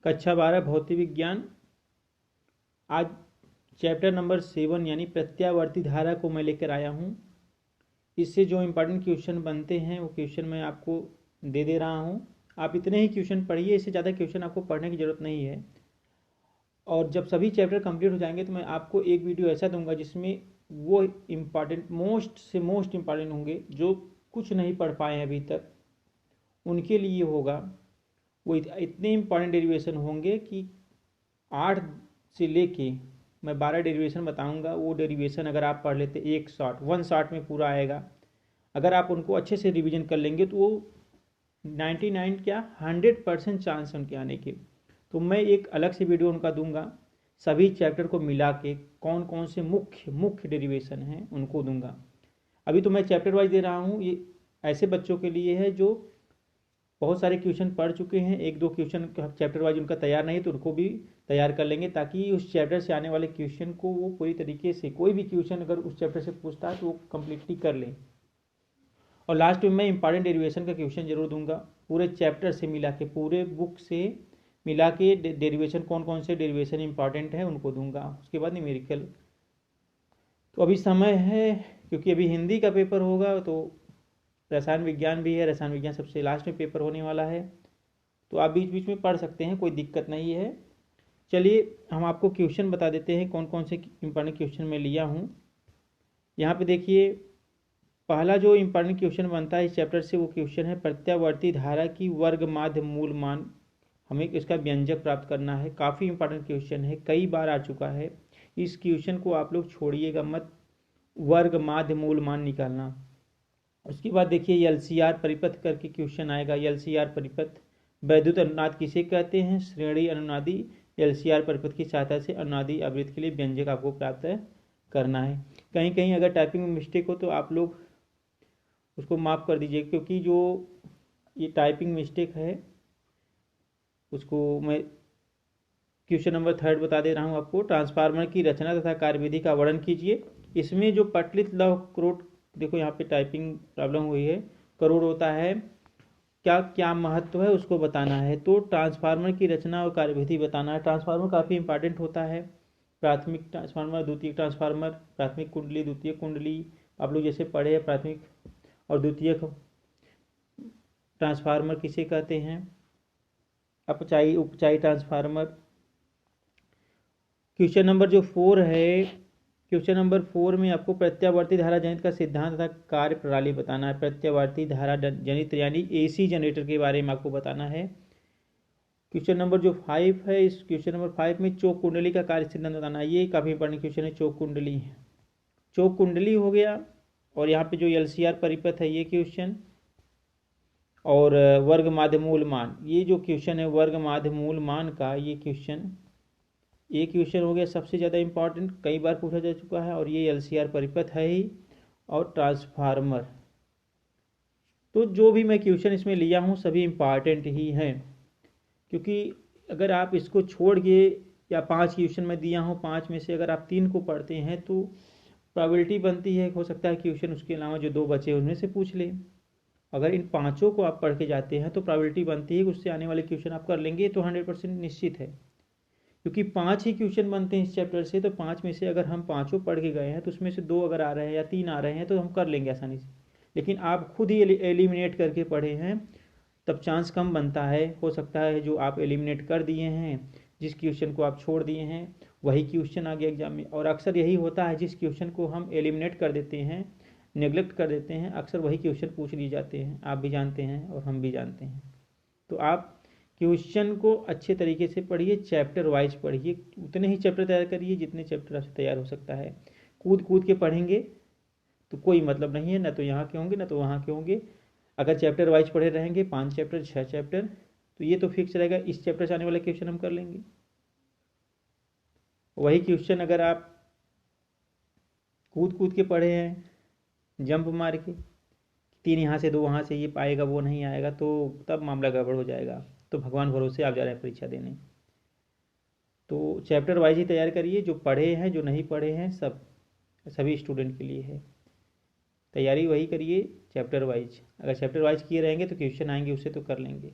कक्षा 12 भौतिक विज्ञान। आज चैप्टर नंबर 7 यानी प्रत्यावर्ती धारा को मैं लेकर आया हूँ। इससे जो इम्पोर्टेंट क्वेश्चन बनते हैं वो क्वेश्चन मैं आपको दे रहा हूँ। आप इतने ही क्वेश्चन पढ़िए, इससे ज़्यादा क्वेश्चन आपको पढ़ने की ज़रूरत नहीं है। और जब सभी चैप्टर कंप्लीट हो जाएंगे तो मैं आपको एक वीडियो ऐसा दूंगा जिसमें वो इम्पॉर्टेंट मोस्ट इम्पॉर्टेंट होंगे जो कुछ नहीं पढ़ पाए हैं अभी तक, उनके लिए होगा। वो इतने इम्पॉर्टेंट डेरिवेशन होंगे कि 8 से लेके मैं 12 डेरिवेशन बताऊंगा। वो डेरिवेशन अगर आप पढ़ लेते एक शॉट में पूरा आएगा। अगर आप उनको अच्छे से रिवीजन कर लेंगे तो वो 99 क्या 100% चांस है उनके आने के। तो मैं एक अलग से वीडियो उनका दूंगा, सभी चैप्टर को मिला के कौन कौन से मुख्य डेरिवेशन हैं उनको दूंगा। अभी तो मैं चैप्टर वाइज दे रहा हूँ। ये ऐसे बच्चों के लिए है जो बहुत सारे क्वेश्चन पढ़ चुके हैं, एक दो क्वेश्चन चैप्टर वाइज उनका तैयार नहीं तो उनको भी तैयार कर लेंगे, ताकि उस चैप्टर से आने वाले क्वेश्चन को वो पूरी तरीके से, कोई भी क्वेश्चन अगर उस चैप्टर से पूछता है तो वो कम्प्लीटली कर लें। और लास्ट में मैं इंपॉर्टेंट डेरिवेशन का क्वेश्चन जरूर दूंगा, पूरे चैप्टर से मिला के, पूरे बुक से मिला के डेरिवेशन, कौन कौन से डेरिवेशन इंपॉर्टेंट है उनको दूंगा। उसके बाद न्यूमेरिकल। तो अभी समय है, क्योंकि अभी हिंदी का पेपर होगा, तो रसायन विज्ञान भी है। रसायन विज्ञान सबसे लास्ट में पेपर होने वाला है, तो आप बीच बीच में पढ़ सकते हैं, कोई दिक्कत नहीं है। चलिए हम आपको क्वेश्चन बता देते हैं कौन कौन से इंपॉर्टेंट क्वेश्चन मैं लिया हूँ। यहाँ पे देखिए, पहला जो इंपॉर्टेंट क्वेश्चन बनता है इस चैप्टर से वो क्वेश्चन है प्रत्यावर्ती धारा की वर्ग माध्य मूल मान। हमें इसका व्यंजक प्राप्त करना है। काफ़ी इंपॉर्टेंट क्वेश्चन है, कई बार आ चुका है। इस क्वेश्चन को आप लोग छोड़िएगा मत, वर्ग माध्य मूल मान निकालना। उसके बाद देखिए एलसीआर परिपथ करके क्वेश्चन आएगा। एलसीआर परिपथ, वैद्युत अनुनाद किसे कहते हैं? श्रेणी अनुनादी। एलसीआर परिपथ की सहायता से अनुनादी आवृत्ति के लिए व्यंजक आपको प्राप्त करना है। कहीं कहीं अगर टाइपिंग में मिस्टेक हो तो आप लोग उसको माफ़ कर दीजिए, क्योंकि जो ये टाइपिंग मिस्टेक है उसको मैं क्वेश्चन नंबर 3 बता दे रहा हूँ आपको। ट्रांसफार्मर की रचना तथा कार्यविधि का वर्णन कीजिए। इसमें जो पटलित लौह करोड़, देखो यहाँ पे टाइपिंग प्रॉब्लम हुई है, करोड़ होता है, क्या क्या महत्व है उसको बताना है। तो ट्रांसफार्मर की रचना और कार्यविधि बताना है। ट्रांसफार्मर काफ़ी इंपॉर्टेंट होता है। प्राथमिक ट्रांसफार्मर, द्वितीयक ट्रांसफार्मर, प्राथमिक कुंडली, द्वितीयक कुंडली, आप लोग जैसे पढ़े हैं। प्राथमिक और द्वितीयक ट्रांसफार्मर किसे कहते हैं? अपचायी उपचायी ट्रांसफार्मर। क्वेश्चन नंबर जो 4 है, क्वेश्चन नंबर 4 में आपको प्रत्यावर्ती धारा जनित का सिद्धांत तथा कार्य प्रणाली बताना है। प्रत्यावर्ती धारा जनित यानी एसी जनरेटर के बारे में आपको बताना है। क्वेश्चन नंबर जो 5 है, इस क्वेश्चन नंबर 5 में चौक कुंडली का कार्य सिद्धांत बताना है। ये काफ़ी इंपॉर्टेंट क्वेश्चन है। चौक कुंडली, चौक कुंडली हो गया। और यहाँ पे जो एलसीआर परिपथ है ये क्वेश्चन, और वर्ग माध्य मूल मान, ये जो क्वेश्चन है वर्ग माध्य मूल मान का, ये क्वेश्चन हो गया सबसे ज़्यादा इंपॉर्टेंट, कई बार पूछा जा चुका है। और ये एलसीआर परिपथ है ही, और ट्रांसफार्मर। तो जो भी मैं क्वेश्चन इसमें लिया हूँ सभी इंपॉर्टेंट ही हैं, क्योंकि अगर आप इसको छोड़ के, या 5 क्वेश्चन मैं दिया हूँ, 5 में से अगर आप 3 को पढ़ते हैं तो प्रोबेबिलिटी बनती है, हो सकता है क्वेश्चन उसके अलावा जो 2 बचे उनमें से पूछ ले। अगर इन 5 को आप पढ़ के जाते हैं तो प्रोबेबिलिटी बनती है कि उससे आने वाले क्वेश्चन आप कर लेंगे, तो 100% निश्चित है। क्योंकि 5 ही क्वेश्चन बनते हैं इस चैप्टर से, तो 5 में से अगर हम 5 पढ़ के गए हैं तो उसमें से 2 अगर आ रहे हैं या 3 आ रहे हैं तो हम कर लेंगे आसानी से। लेकिन आप खुद ही एलिमिनेट करके पढ़े हैं, तब चांस कम बनता है। हो सकता है जो आप एलिमिनेट कर दिए हैं, जिस क्वेश्चन को आप छोड़ दिए हैं, वही क्वेश्चन आ गया एग्जाम में। और अक्सर यही होता है, जिस क्वेश्चन को हम एलिमिनेट कर देते हैं, नेग्लेक्ट कर देते हैं, अक्सर वही क्वेश्चन पूछ लिए जाते हैं। आप भी जानते हैं और हम भी जानते हैं। तो आप क्वेश्चन को अच्छे तरीके से पढ़िए, चैप्टर वाइज पढ़िए, उतने ही चैप्टर तैयार करिए जितने चैप्टर आपसे तैयार हो सकता है। कूद कूद के पढ़ेंगे तो कोई मतलब नहीं है, ना तो यहाँ के होंगे ना तो वहाँ के होंगे। अगर चैप्टर वाइज पढ़े रहेंगे, 5 चैप्टर 6 चैप्टर, तो ये तो फिक्स रहेगा इस चैप्टर से आने वाले क्वेश्चन हम कर लेंगे। वही क्वेश्चन अगर आप कूद कूद के पढ़े हैं, जंप मार के, 3 यहाँ से 2 वहाँ से, ये पाएगा वो नहीं आएगा, तो तब मामला गड़बड़ हो जाएगा। तो भगवान भरोसे आप जा रहे हैं परीक्षा देने, तो चैप्टर वाइज ही तैयार करिए। जो पढ़े हैं, जो नहीं पढ़े हैं, सभी स्टूडेंट के लिए है। तैयारी वही करिए चैप्टर वाइज। अगर चैप्टर वाइज किए रहेंगे तो क्वेश्चन आएंगे उससे तो कर लेंगे।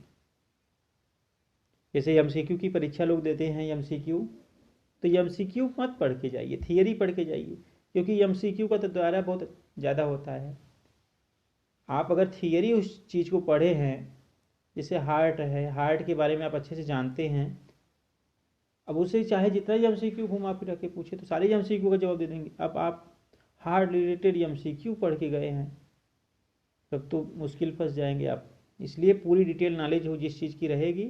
जैसे एमसीक्यू की परीक्षा लोग देते हैं एमसीक्यू, तो एमसीक्यू मत पढ़ के जाइए, थियरी पढ़ के जाइए, क्योंकि एमसीक्यू का तो दायरा बहुत ज़्यादा होता है। आप अगर थियरी उस चीज़ को पढ़े हैं, जैसे हार्ट है, हार्ट के बारे में आप अच्छे से जानते हैं, अब उसे चाहे जितना ही एमसीक्यू घुमा फिरा के पूछे तो सारे एमसीक्यू का जवाब दे देंगे। अब आप हार्ट रिलेटेड एमसीक्यू पढ़ के गए हैं, तब तो मुश्किल फंस जाएंगे आप। इसलिए पूरी डिटेल नॉलेज हो जिस चीज़ की रहेगी,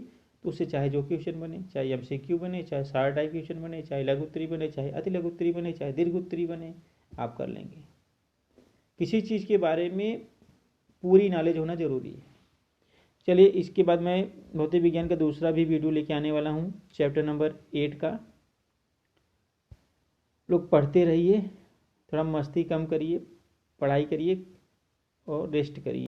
तो उससे चाहे जो क्वेश्चन बने, चाहे एमसीक्यू बने, चाहे सार टाइप क्वेश्चन बने, चाहे लघु उत्तरी बने, चाहे अति लघु उत्तरी बने, चाहे दीर्घ उत्तरी बने, आप कर लेंगे। किसी चीज़ के बारे में पूरी नॉलेज होना जरूरी है। चलिए, इसके बाद मैं भौतिक विज्ञान का दूसरा भी वीडियो लेके आने वाला हूँ, चैप्टर नंबर 8 का। लोग पढ़ते रहिए, थोड़ा मस्ती कम करिए, पढ़ाई करिए और रेस्ट करिए।